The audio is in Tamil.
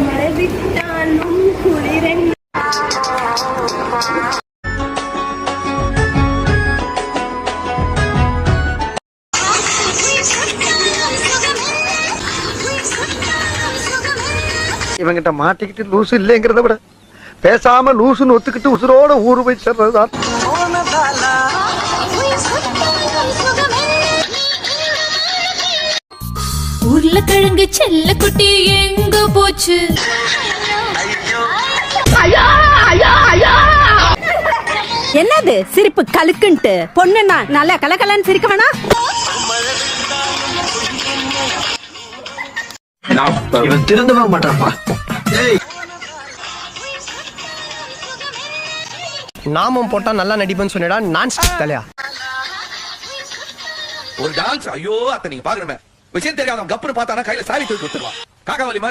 மழைவிட்டாலும் குளிரன் இவங்கிட்ட மாட்டிக்கிட்டு லூசு இல்லைங்கிறத விட பேசாம லூசுன்னு ஒத்துக்கிட்டு உசுரோட ஊரு போய் சேர்றதுதான். உருளைக்கிழங்கு செல்ல குட்டி எங்க போச்சு? என்னது சிரிப்பு கலுக்குன்ட்டு? பொண்ணுன்னா நல்லா கலகலன்னு சிரிக்க வேணா? இவன் திருந்தவே மாட்டான்ப்பா. நாமம் போட்டா நல்லா நடிப்பேன்னு சொன்னடா. நான் தலையா ஒரு டான்ஸ். ஐயோ அத்த நீங்க பாக்கணுமே விஷயம் தெரியாத கப்புன்னு பார்த்தானா கையில சாவி தூக்கி கொடுத்துருவான். காக்காவலி மாதிரி